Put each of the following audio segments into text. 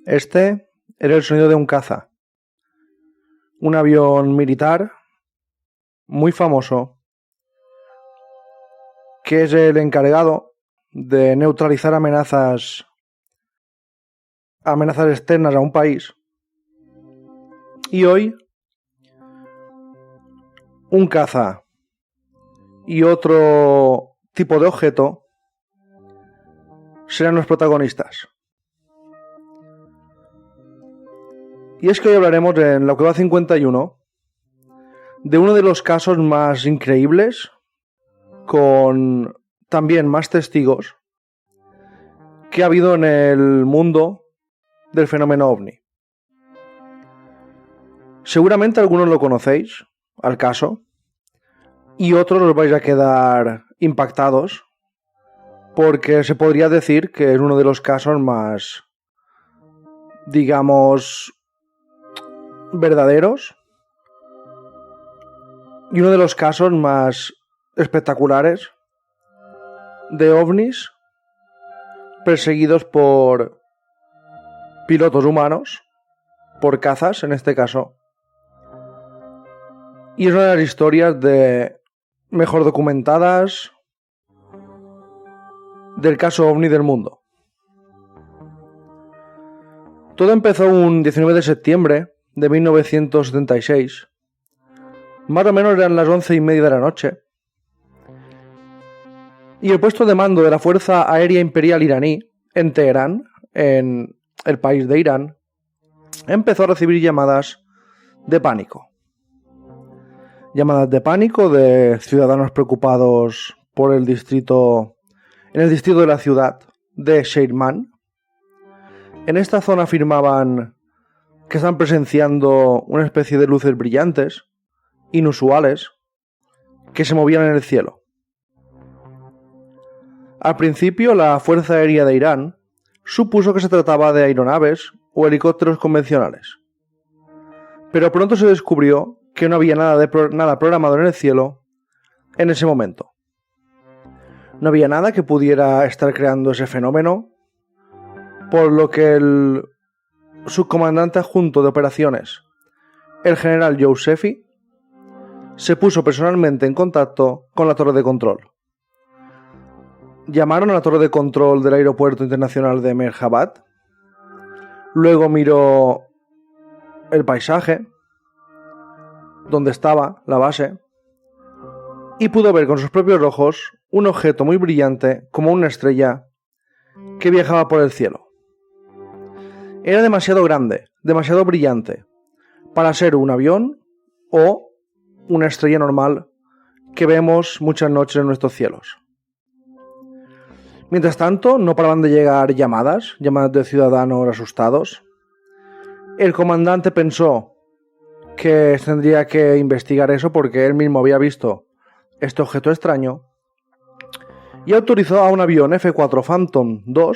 Este era el sonido de un caza, un avión militar muy famoso que es el encargado de neutralizar amenazas externas a un país. Y hoy un caza y otro tipo de objeto serán los protagonistas. Y es que hoy hablaremos en la Cueva 51 de uno de los casos más increíbles, con también más testigos, que ha habido en el mundo del fenómeno OVNI. Seguramente algunos lo conocéis, al caso, y otros os vais a quedar impactados, porque se podría decir que es uno de los casos más, digamos, verdaderos y uno de los casos más espectaculares de ovnis perseguidos por pilotos humanos, por cazas en este caso, y es una de las historias mejor documentadas del caso OVNI del mundo. Todo empezó un 19 de septiembre de 1976. Más o menos eran las 11:30 de la noche. Y el puesto de mando de la Fuerza Aérea Imperial iraní en Teherán, en el país de Irán, empezó a recibir llamadas de pánico. Llamadas de pánico de ciudadanos preocupados por en el distrito de la ciudad de Sheirman. En esta zona afirmaban que están presenciando una especie de luces brillantes, inusuales, que se movían en el cielo. Al principio, la Fuerza Aérea de Irán supuso que se trataba de aeronaves o helicópteros convencionales. Pero pronto se descubrió que no había nada programado en el cielo en ese momento. No había nada que pudiera estar creando ese fenómeno, por lo que el subcomandante adjunto de operaciones, el general Yousefi, se puso personalmente en contacto con la torre de control. Llamaron a la torre de control del aeropuerto internacional de Mehrabad. Luego miró el paisaje donde estaba la base y pudo ver con sus propios ojos un objeto muy brillante como una estrella que viajaba por el cielo. Era demasiado grande, demasiado brillante para ser un avión o una estrella normal que vemos muchas noches en nuestros cielos. Mientras tanto, no paraban de llegar llamadas de ciudadanos asustados. El comandante pensó que tendría que investigar eso porque él mismo había visto este objeto extraño y autorizó a un avión F-4 Phantom II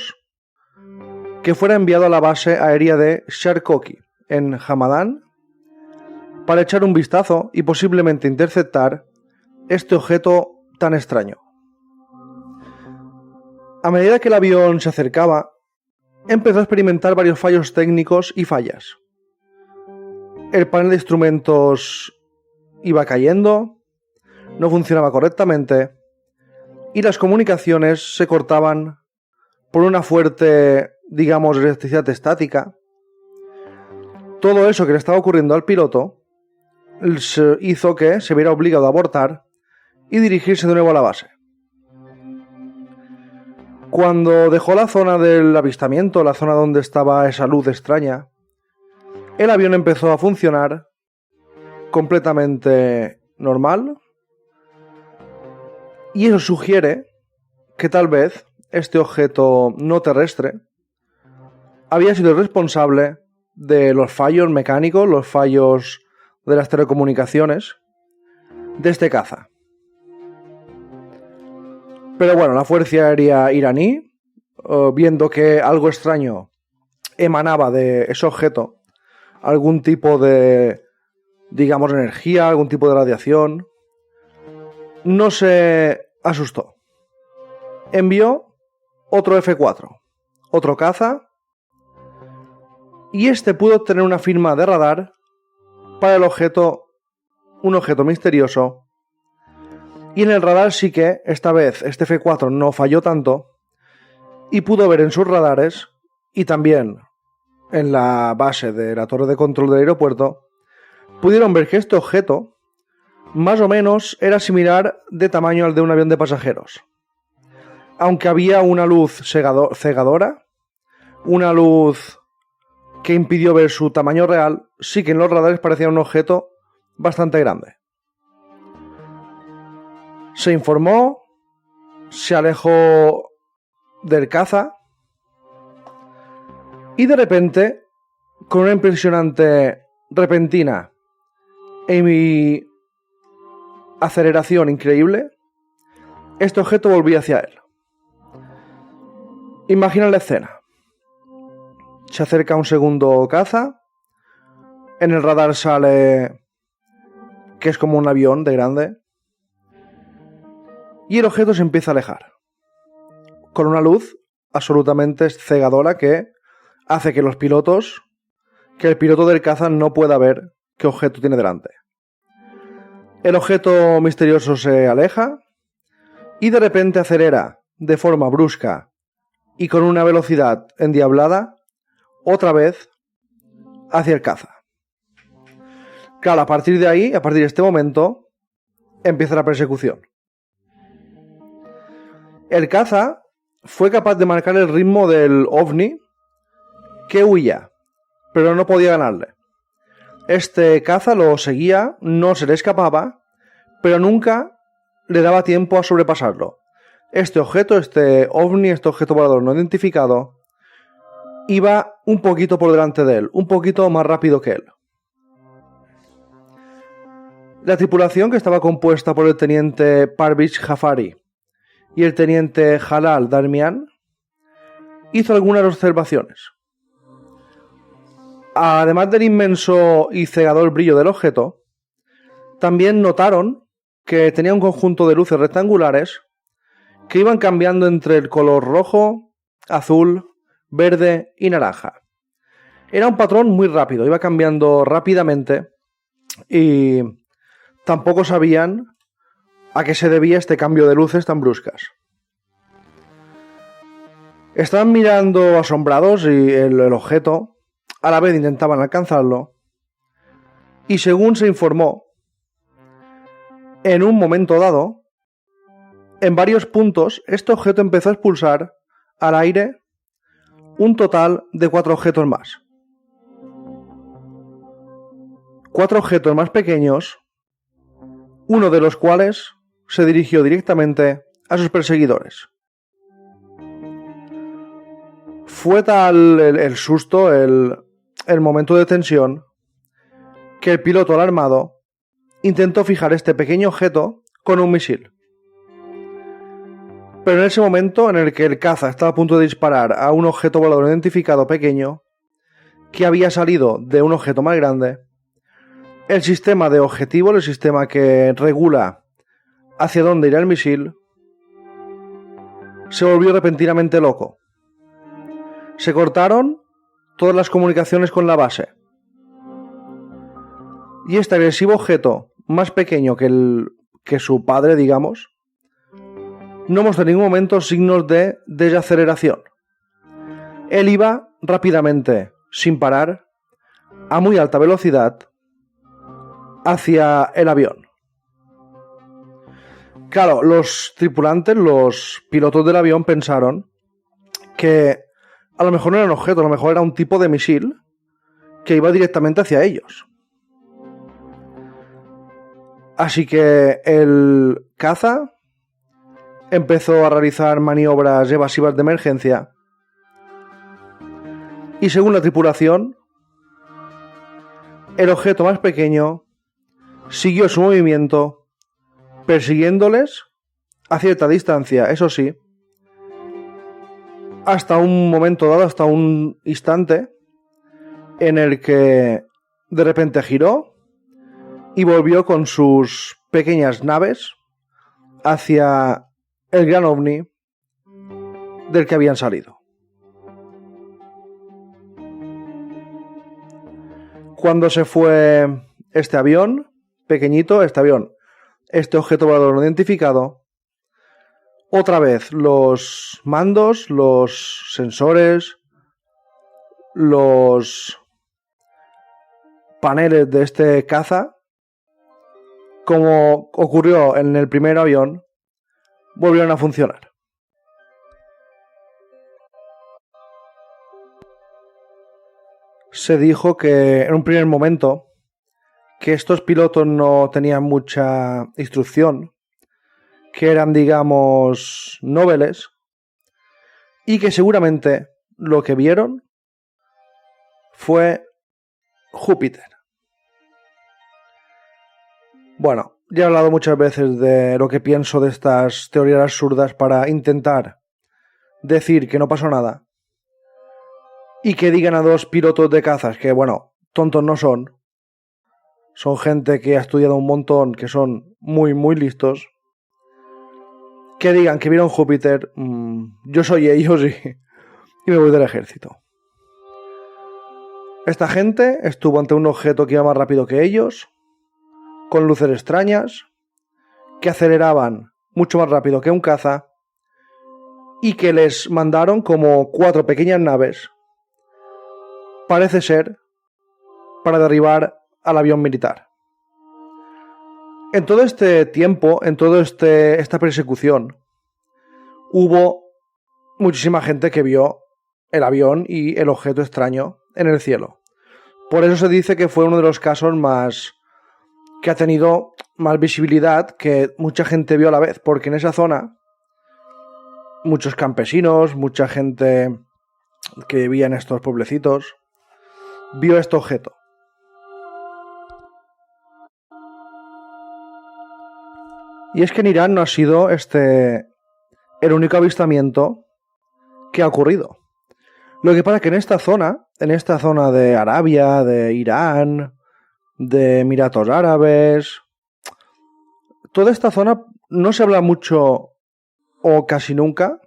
que fuera enviado a la base aérea de Sharkoki, en Hamadán, para echar un vistazo y posiblemente interceptar este objeto tan extraño. A medida que el avión se acercaba, empezó a experimentar varios fallos técnicos y fallas. El panel de instrumentos iba cayendo, no funcionaba correctamente y las comunicaciones se cortaban por una fuerte, digamos, electricidad estática. Todo eso que le estaba ocurriendo al piloto hizo que se viera obligado a abortar y dirigirse de nuevo a la base. Cuando dejó la zona del avistamiento, la zona donde estaba esa luz extraña, el avión empezó a funcionar completamente normal y eso sugiere que tal vez este objeto no terrestre había sido el responsable de los fallos mecánicos, los fallos de las telecomunicaciones de este caza. Pero bueno, la Fuerza Aérea iraní, viendo que algo extraño emanaba de ese objeto, algún tipo de, digamos, energía, algún tipo de radiación, no se asustó. Envió otro F-4, otro caza, y este pudo obtener una firma de radar para un objeto misterioso. Y en el radar sí que, esta vez, este F4 no falló tanto y pudo ver en sus radares y también en la base de la torre de control del aeropuerto, pudieron ver que este objeto más o menos era similar de tamaño al de un avión de pasajeros. Aunque había una luz cegadora, una luz que impidió ver su tamaño real, sí que en los radares parecía un objeto bastante grande. Se informó, se alejó del caza y de repente, con una impresionante, repentina e aceleración increíble, este objeto volvía hacia él. Imagina la escena. Se acerca un segundo caza. En el radar sale que es como un avión de grande. Y el objeto se empieza a alejar. Con una luz absolutamente cegadora que hace que el piloto del caza no pueda ver qué objeto tiene delante. El objeto misterioso se aleja y de repente acelera de forma brusca y con una velocidad endiablada otra vez hacia el caza. Claro, a partir de ahí, a partir de este momento, empieza la persecución. El caza fue capaz de marcar el ritmo del ovni que huía, pero no podía ganarle. Este caza lo seguía, no se le escapaba, pero nunca le daba tiempo a sobrepasarlo. Este objeto, este ovni, este objeto volador no identificado, iba un poquito por delante de él, un poquito más rápido que él. La tripulación, que estaba compuesta por el teniente Parviz Jafari y el teniente Jalal Darmian, hizo algunas observaciones. Además del inmenso y cegador brillo del objeto, también notaron que tenía un conjunto de luces rectangulares que iban cambiando entre el color rojo, azul, verde y naranja. Era un patrón muy rápido, iba cambiando rápidamente y tampoco sabían a qué se debía este cambio de luces tan bruscas. Estaban mirando asombrados y el objeto a la vez intentaban alcanzarlo y según se informó, en un momento dado, en varios puntos, este objeto empezó a expulsar al aire un total de 4 objetos más. 4 objetos más pequeños, uno de los cuales se dirigió directamente a sus perseguidores. Fue tal el susto, el momento de tensión, que el piloto alarmado intentó fijar este pequeño objeto con un misil. Pero en ese momento en el que el caza estaba a punto de disparar a un objeto volador identificado pequeño, que había salido de un objeto más grande, el sistema de objetivo, el sistema que regula hacia dónde irá el misil, se volvió repentinamente loco. Se cortaron todas las comunicaciones con la base. Y este agresivo objeto, más pequeño que su padre, digamos, no mostró en ningún momento signos de desaceleración. Él iba rápidamente, sin parar, a muy alta velocidad, hacia el avión. Claro, los tripulantes, los pilotos del avión pensaron que a lo mejor no era un objeto, a lo mejor era un tipo de misil que iba directamente hacia ellos. Así que el caza empezó a realizar maniobras evasivas de emergencia y según la tripulación, el objeto más pequeño siguió su movimiento persiguiéndoles a cierta distancia, eso sí, hasta un momento dado, hasta un instante en el que de repente giró y volvió con sus pequeñas naves hacia el gran ovni del que habían salido. Cuando se fue este avión pequeñito, este objeto volador no identificado, otra vez los mandos, los sensores, los paneles de este caza, como ocurrió en el primer avión, volvieron a funcionar. Se dijo que en un primer momento que estos pilotos no tenían mucha instrucción, que eran, digamos, noveles, y que seguramente lo que vieron fue Júpiter. Bueno, ya he hablado muchas veces de lo que pienso de estas teorías absurdas para intentar decir que no pasó nada y que digan a dos pilotos de cazas que, bueno, tontos no son. Son gente que ha estudiado un montón, que son muy, muy listos. Que digan que vieron Júpiter, yo soy ellos y me voy del ejército. Esta gente estuvo ante un objeto que iba más rápido que ellos, con luces extrañas, que aceleraban mucho más rápido que un caza, y que les mandaron como 4 pequeñas naves, parece ser, para derribar al avión militar. En todo este tiempo, en toda esta persecución, hubo muchísima gente que vio el avión y el objeto extraño en el cielo. Por eso se dice que fue uno de los casos más que ha tenido más visibilidad, que mucha gente vio a la vez, porque en esa zona muchos campesinos, mucha gente que vivía en estos pueblecitos vio este objeto. Y es que en Irán no ha sido el único avistamiento que ha ocurrido. Lo que pasa es que en esta zona de Arabia, de Irán, de Emiratos Árabes, toda esta zona no se habla mucho o casi nunca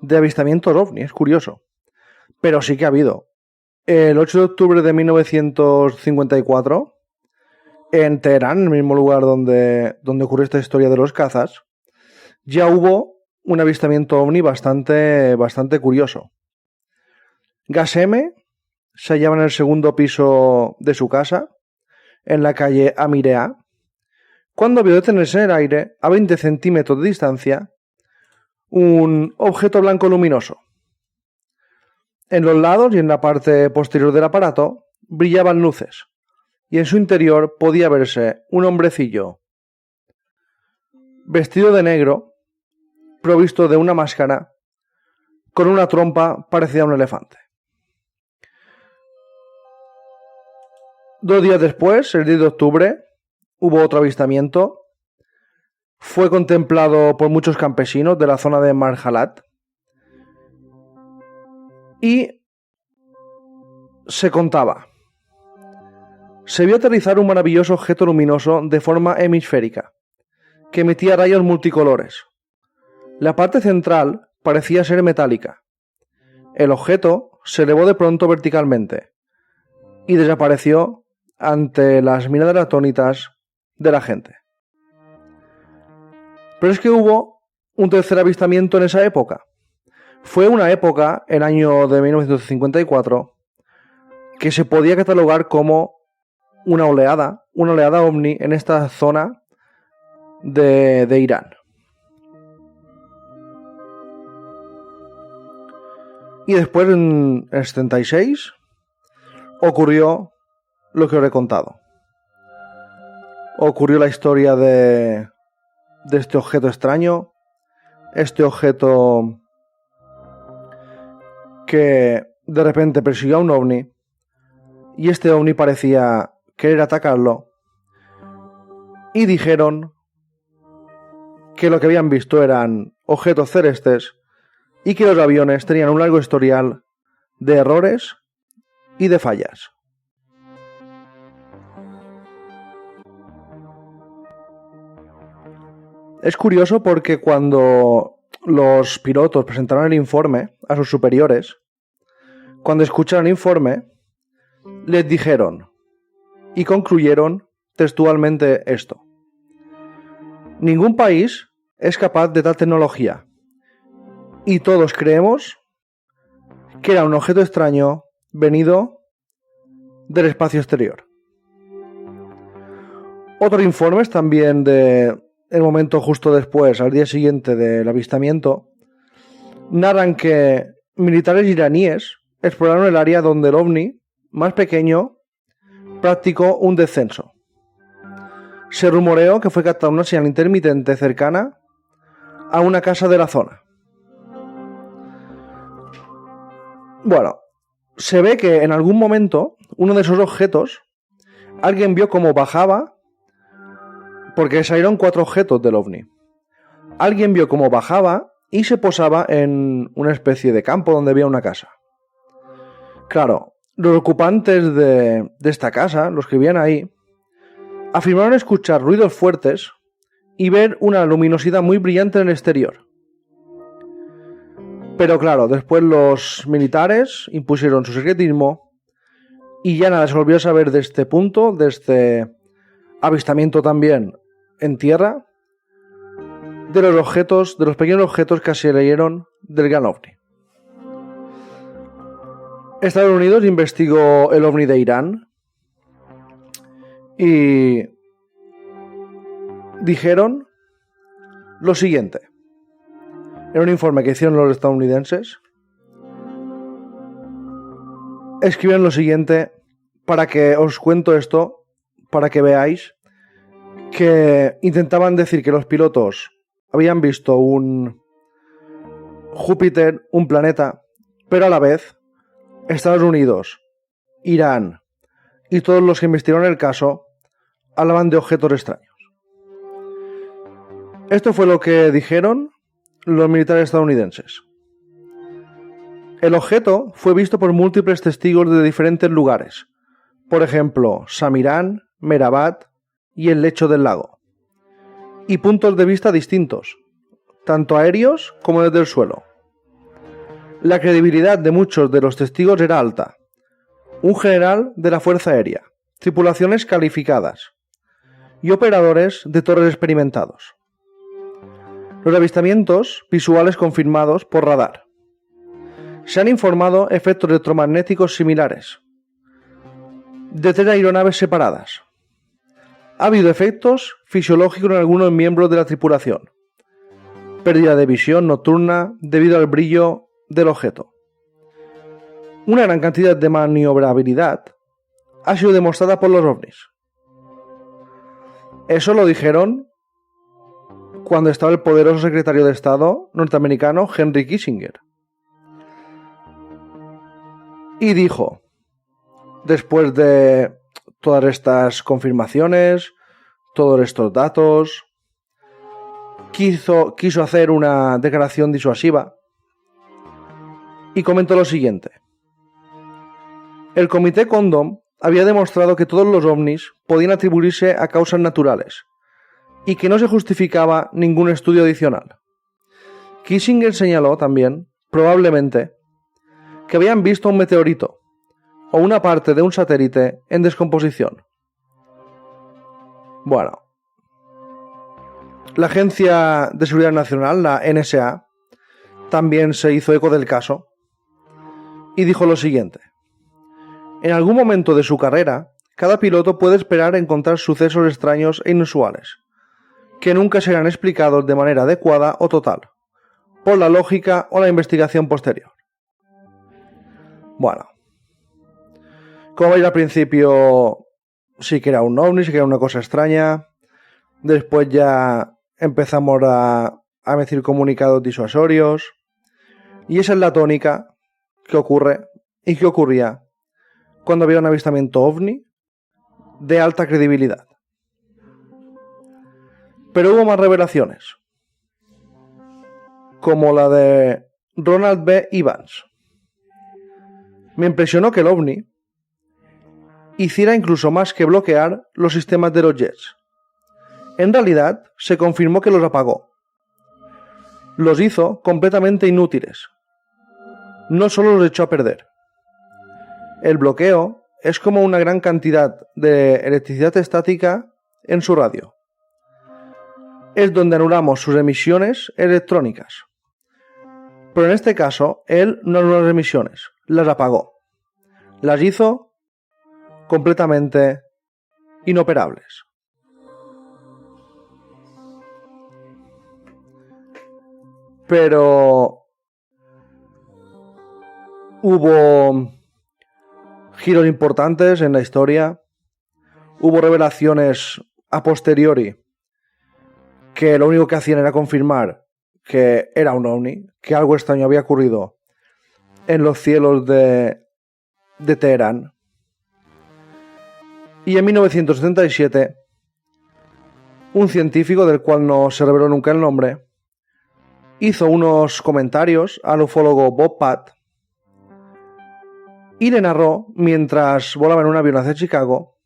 de avistamientos ovni, es curioso. Pero sí que ha habido. El 8 de octubre de 1954, en Teherán, en el mismo lugar donde ocurrió esta historia de los cazas, ya hubo un avistamiento ovni bastante curioso. Gasem se hallaba en el segundo piso de su casa, en la calle Amirea, cuando vio detenerse en el aire, a 20 centímetros de distancia, un objeto blanco luminoso. En los lados y en la parte posterior del aparato brillaban luces, y en su interior podía verse un hombrecillo vestido de negro, provisto de una máscara, con una trompa parecida a un elefante. 2 días después, el 10 de octubre, hubo otro avistamiento. Fue contemplado por muchos campesinos de la zona de Marhalat. Y se contaba. Se vio aterrizar un maravilloso objeto luminoso de forma hemisférica, que emitía rayos multicolores. La parte central parecía ser metálica. El objeto se elevó de pronto verticalmente y desapareció ante las miradas atónitas de la gente. Pero es que hubo un tercer avistamiento en esa época. Fue una época, el año de 1954, que se podía catalogar como una oleada ovni en esta zona de Irán. Y después, en el 76, ocurrió lo que os he contado. Ocurrió la historia de este objeto extraño, este objeto que de repente persiguió a un ovni, y este ovni parecía querer atacarlo, y dijeron que lo que habían visto eran objetos celestes y que los aviones tenían un largo historial de errores y de fallas. Es curioso porque cuando los pilotos presentaron el informe a sus superiores, cuando escucharon el informe, les dijeron: y concluyeron textualmente esto: ningún país es capaz de tal tecnología y todos creemos que era un objeto extraño venido del espacio exterior. Otros informes también de el momento justo después, al día siguiente del avistamiento, narran que militares iraníes exploraron el área donde el ovni más pequeño practicó un descenso. Se rumoreó que fue captada una señal intermitente cercana a una casa de la zona. Bueno, se ve que en algún momento uno de esos objetos alguien vio cómo bajaba, porque salieron 4 objetos del ovni. Alguien vio cómo bajaba y se posaba en una especie de campo donde había una casa. Claro, los ocupantes de esta casa, los que vivían ahí, afirmaron escuchar ruidos fuertes y ver una luminosidad muy brillante en el exterior. Pero claro, después los militares impusieron su secretismo y ya nada se volvió a saber de este punto, de este avistamiento también en tierra, de los objetos, de los pequeños objetos que se leyeron del gran ovni. Estados Unidos investigó el ovni de Irán y dijeron lo siguiente. En un informe que hicieron los estadounidenses, escribieron lo siguiente, para que os cuento esto, para que veáis que intentaban decir que los pilotos habían visto un Júpiter, un planeta, pero a la vez Estados Unidos, Irán y todos los que investigaron el caso hablaban de objetos extraños. Esto fue lo que dijeron los militares estadounidenses. El objeto fue visto por múltiples testigos de diferentes lugares, por ejemplo, Samirán, Merabat y el lecho del lago, y puntos de vista distintos, tanto aéreos como desde el suelo. La credibilidad de muchos de los testigos era alta. Un general de la Fuerza Aérea, tripulaciones calificadas y operadores de torres experimentados. Los avistamientos visuales confirmados por radar. Se han informado efectos electromagnéticos similares de 3 aeronaves separadas. Ha habido efectos fisiológicos en algunos miembros de la tripulación. Pérdida de visión nocturna debido al brillo del objeto. Una gran cantidad de maniobrabilidad ha sido demostrada por los ovnis. Eso lo dijeron cuando estaba el poderoso secretario de Estado norteamericano Henry Kissinger. Y dijo, después de todas estas confirmaciones, todos estos datos, quiso hacer una declaración disuasiva y comentó lo siguiente. El Comité Condon había demostrado que todos los ovnis podían atribuirse a causas naturales y que no se justificaba ningún estudio adicional. Kissinger señaló también, probablemente, que habían visto un meteorito o una parte de un satélite en descomposición. Bueno, la Agencia de Seguridad Nacional, la NSA, también se hizo eco del caso y dijo lo siguiente. En algún momento de su carrera, cada piloto puede esperar encontrar sucesos extraños e inusuales, que nunca serán explicados de manera adecuada o total, por la lógica o la investigación posterior. Bueno, como veis al principio sí que era un ovni, sí que era una cosa extraña, después ya empezamos a emitir comunicados disuasorios, y esa es la tónica que ocurre y que ocurría cuando había un avistamiento ovni de alta credibilidad. Pero hubo más revelaciones, como la de Ronald B. Evans. Me impresionó que el ovni hiciera incluso más que bloquear los sistemas de los jets. En realidad, se confirmó que los apagó. Los hizo completamente inútiles. No solo los echó a perder. El bloqueo es como una gran cantidad de electricidad estática en su radio. Es donde anulamos sus emisiones electrónicas. Pero en este caso, él no anuló las emisiones, las apagó. Las hizo completamente inoperables. Pero hubo giros importantes en la historia, hubo revelaciones a posteriori que lo único que hacían era confirmar que era un ovni, que algo extraño había ocurrido en los cielos de Teherán. Y en 1977, un científico del cual no se reveló nunca el nombre, hizo unos comentarios al ufólogo Bob Patt y le narró, mientras volaba en un avión hacia Chicago,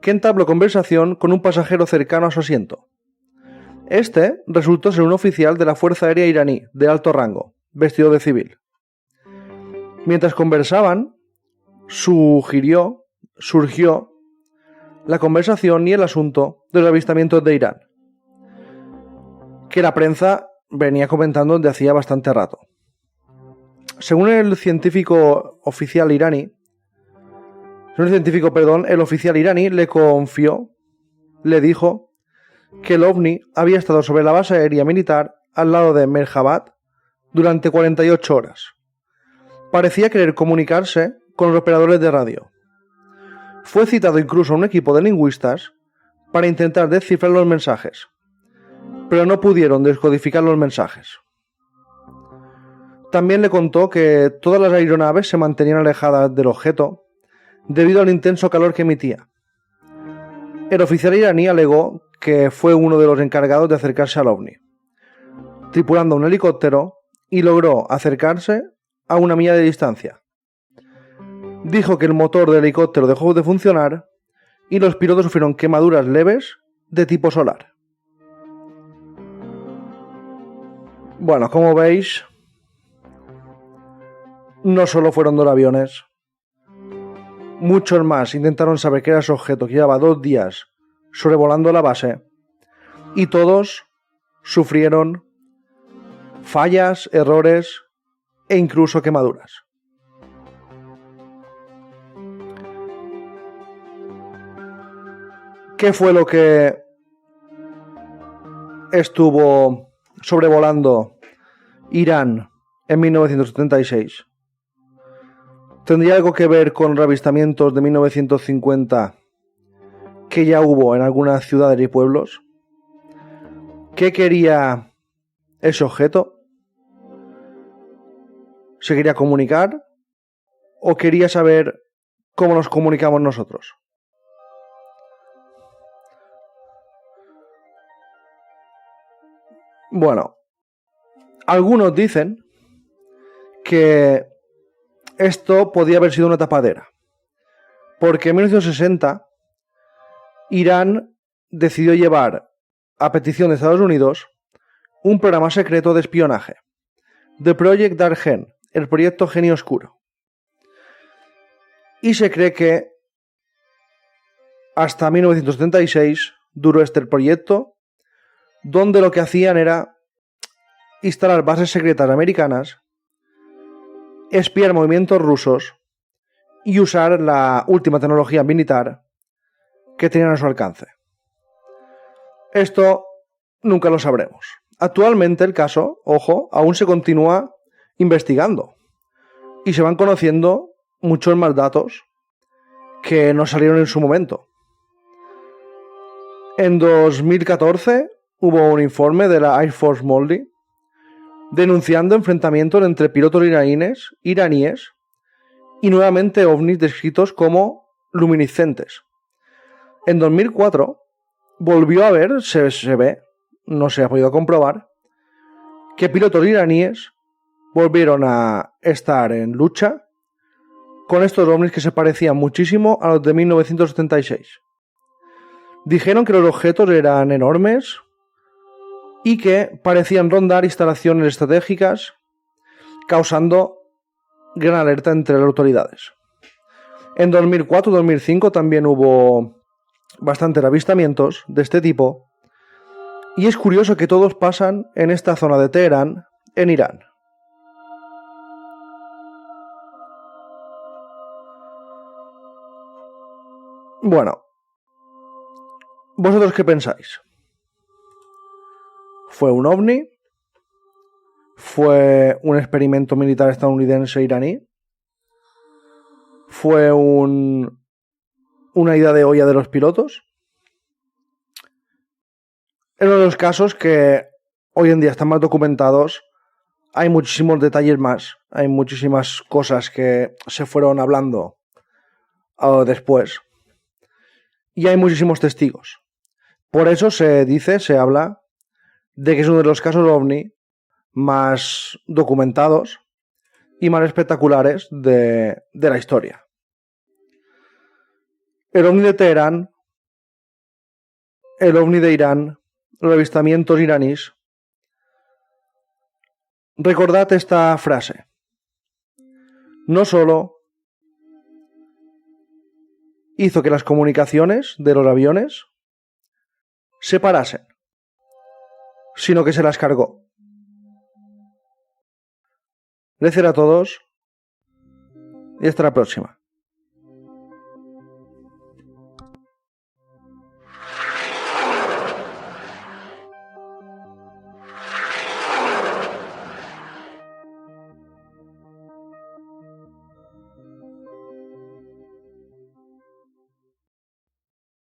que entabló conversación con un pasajero cercano a su asiento. Este resultó ser un oficial de la Fuerza Aérea iraní de alto rango, vestido de civil. Mientras conversaban, surgió la conversación y el asunto de los avistamientos de Irán, que la prensa venía comentando desde hacía bastante rato. Según el oficial iraní le dijo que el ovni había estado sobre la base aérea militar al lado de Merhabad durante 48 horas. Parecía querer comunicarse con los operadores de radio. Fue citado incluso un equipo de lingüistas para intentar descifrar los mensajes, pero no pudieron descodificar los mensajes. También le contó que todas las aeronaves se mantenían alejadas del objeto debido al intenso calor que emitía. El oficial iraní alegó que fue uno de los encargados de acercarse al ovni, tripulando un helicóptero, y logró acercarse a 1 milla de distancia. Dijo que el motor del helicóptero dejó de funcionar y los pilotos sufrieron quemaduras leves de tipo solar. Bueno, como veis, no solo fueron 2 aviones, muchos más intentaron saber qué era ese objeto que llevaba 2 días sobrevolando la base, y todos sufrieron fallas, errores e incluso quemaduras. ¿Qué fue lo que estuvo sobrevolando Irán en 1976? ¿Tendría algo que ver con avistamientos de 1950 que ya hubo en algunas ciudades y pueblos? ¿Qué quería ese objeto? ¿Se quería comunicar? ¿O quería saber cómo nos comunicamos nosotros? Bueno, algunos dicen que esto podía haber sido una tapadera, porque en 1960 Irán decidió llevar, a petición de Estados Unidos, un programa secreto de espionaje, The Project Dark Gen, el proyecto Genio Oscuro. Y se cree que hasta 1976 duró este proyecto, donde lo que hacían era instalar bases secretas americanas, espiar movimientos rusos y usar la última tecnología militar que tenían a su alcance. Esto nunca lo sabremos. Actualmente el caso, ojo, aún se continúa investigando y se van conociendo muchos más datos que no salieron en su momento. En 2014 hubo un informe de la Air Force Moldy denunciando enfrentamientos entre pilotos iraníes y nuevamente ovnis descritos como luminiscentes. En 2004 volvió a ver, se ve, no se ha podido comprobar, que pilotos iraníes volvieron a estar en lucha con estos ovnis que se parecían muchísimo a los de 1976. Dijeron que los objetos eran enormes y que parecían rondar instalaciones estratégicas, causando gran alerta entre las autoridades. En 2004-2005 también hubo bastantes avistamientos de este tipo, y es curioso que todos pasan en esta zona de Teherán, en Irán. Bueno, ¿vosotros qué pensáis? ¿Fue un ovni? ¿Fue un experimento militar estadounidense-iraní? ¿Fue una ida de olla de los pilotos? En uno de los casos que hoy en día están más documentados, hay muchísimos detalles más, hay muchísimas cosas que se fueron hablando después, y hay muchísimos testigos. Por eso se habla de que es uno de los casos ovni más documentados y más espectaculares de la historia. El ovni de Teherán, el ovni de Irán, los avistamientos iraníes. Recordad esta frase. No solo hizo que las comunicaciones de los aviones se parasen, sino que se las cargó. Gracias a todos y hasta la próxima.